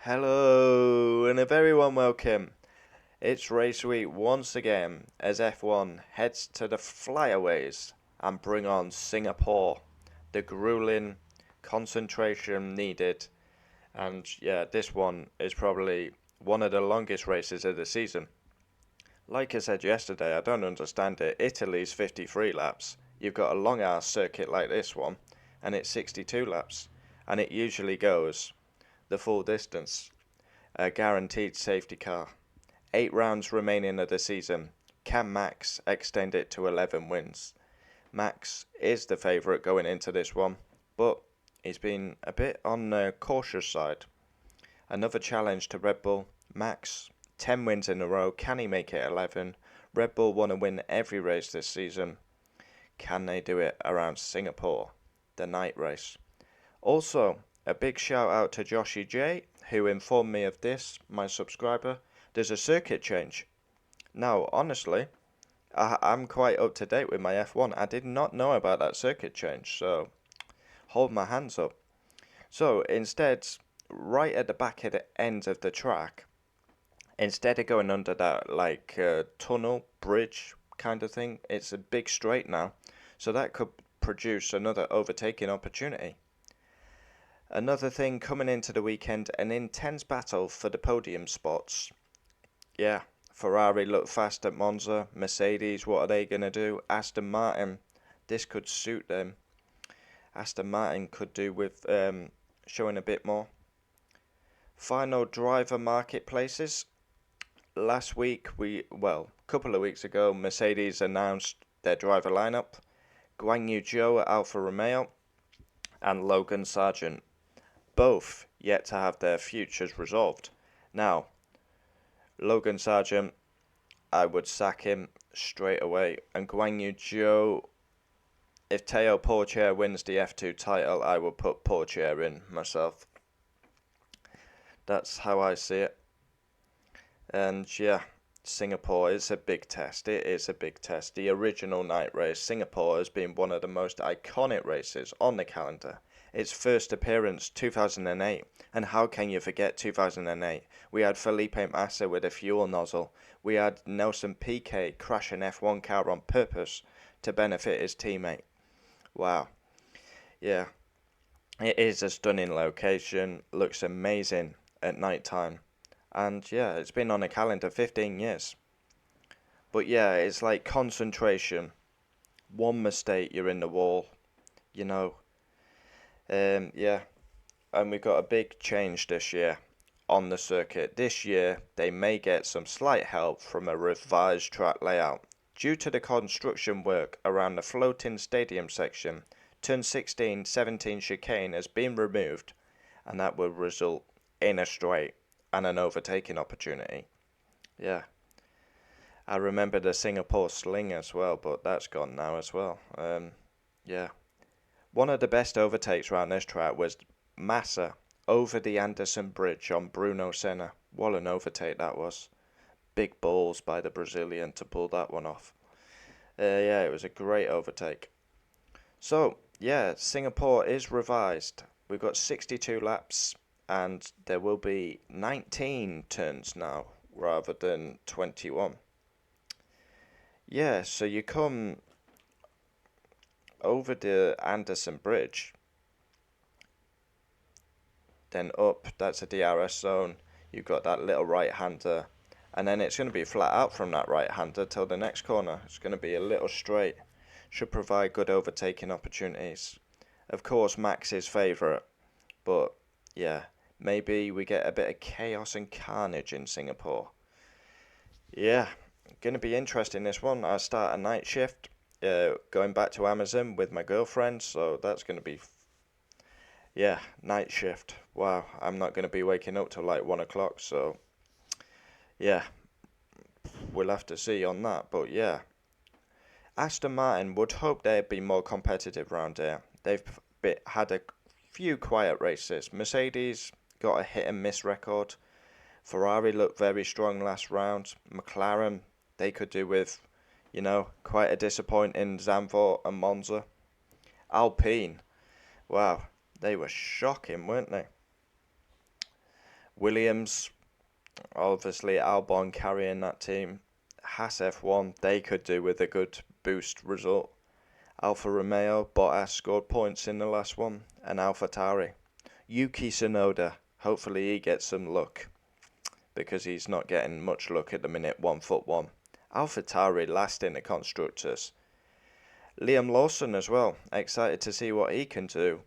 Hello, and a very warm welcome. It's race week once again as F1 heads to the flyaways and bring on Singapore. The grueling concentration needed, and yeah, this one is probably one of the longest races of the season. Like I said yesterday, I don't understand it. Italy's 53 laps. You've got a long ass circuit like this one, and it's 62 laps, and it usually goes the full distance. A guaranteed safety car. 8 rounds remaining of the season. Can Max extend it to 11 wins? Max is the favourite going into this one, but he's been a bit on the cautious side. Another challenge to Red Bull. Max, 10 wins in a row. Can he make it 11? Red Bull want to win every race this season. Can they do it around Singapore, the night race? Also, a big shout out to Joshy J, who informed me of this, my subscriber. There's a circuit change. Now, honestly, I'm quite up to date with my F1. I did not know about that circuit change, so hold my hands up. So instead, right at the back of the end of the track, instead of going under that like tunnel, bridge kind of thing, it's a big straight now. So that could produce another overtaking opportunity. Another thing coming into the weekend, an intense battle for the podium spots. Yeah, Ferrari look fast at Monza. Mercedes, what are they going to do? Aston Martin, this could suit them. Aston Martin could do with showing a bit more. Final driver marketplaces. Last week, a couple of weeks ago, Mercedes announced their driver lineup. Guan Yu Zhou at Alfa Romeo and Logan Sargent, both yet to have their futures resolved. Now, Logan Sargent, I would sack him straight away. And Guan Yu Zhou, if Teo Pourchaire wins the F2 title, I will put Pourchaire in myself. That's how I see it. And yeah, Singapore is a big test. It is a big test. The original night race, Singapore, has been one of the most iconic races on the calendar. Its first appearance, 2008. And how can you forget 2008? We had Felipe Massa with a fuel nozzle. We had Nelson Piquet crash an F1 car on purpose to benefit his teammate. Wow. Yeah. It is a stunning location. Looks amazing at night time. And yeah, it's been on the calendar 15 years. But yeah, it's like concentration. One mistake, you're in the wall. You know. Yeah. And we've got a big change this year on the circuit. This year, they may get some slight help from a revised track layout. Due to the construction work around the floating stadium section, turn 16, 17 chicane has been removed, and that will result in a straight and an overtaking opportunity. Yeah. I remember the Singapore Sling as well, but that's gone now as well. Yeah. One of the best overtakes around this track was Massa over the Anderson Bridge on Bruno Senna. What an overtake that was. Big balls by the Brazilian to pull that one off. Yeah, it was a great overtake. So, yeah, Singapore is revised. We've got 62 laps and there will be 19 turns now rather than 21. Yeah, so you come over the Anderson Bridge, then up, that's a DRS zone. You've got that little right-hander, and then it's going to be flat out from that right-hander till the next corner. It's going to be a little straight. Should provide good overtaking opportunities. Of course, Max is favourite, but yeah, maybe we get a bit of chaos and carnage in Singapore. Yeah, going to be interesting this one. I start a night shift, going back to Amazon with my girlfriend, so that's going to be, yeah, night shift. Wow, I'm not going to be waking up till like 1 o'clock, so yeah, we'll have to see on that. But yeah, Aston Martin would hope they'd be more competitive round here. They've had a few quiet races. Mercedes got a hit and miss record. Ferrari looked very strong last round. McLaren, they could do with, quite a disappointing Zandvoort and Monza. Alpine, wow, they were shocking, weren't they? Williams, obviously Albon carrying that team. Haas F1, they could do with a good boost result. Alfa Romeo, Bottas scored points in the last one, and AlphaTauri. Yuki Tsunoda, hopefully he gets some luck, because he's not getting much luck at the minute, 1-1. AlphaTauri last in the Constructors. Liam Lawson as well, excited to see what he can do.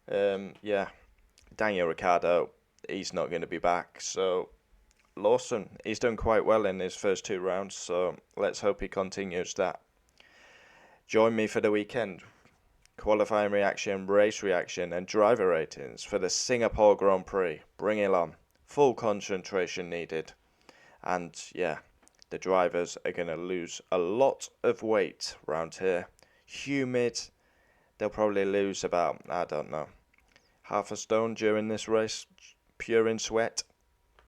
Daniel Ricciardo, he's not going to be back, so Lawson, he's done quite well in his first 2 rounds, so let's hope he continues that. Join me for the weekend. Qualifying reaction, race reaction, and driver ratings for the Singapore Grand Prix. Bring it on. Full concentration needed. And yeah, the drivers are going to lose a lot of weight round here. Humid. They'll probably lose about, I don't know, half a stone during this race, pure in sweat.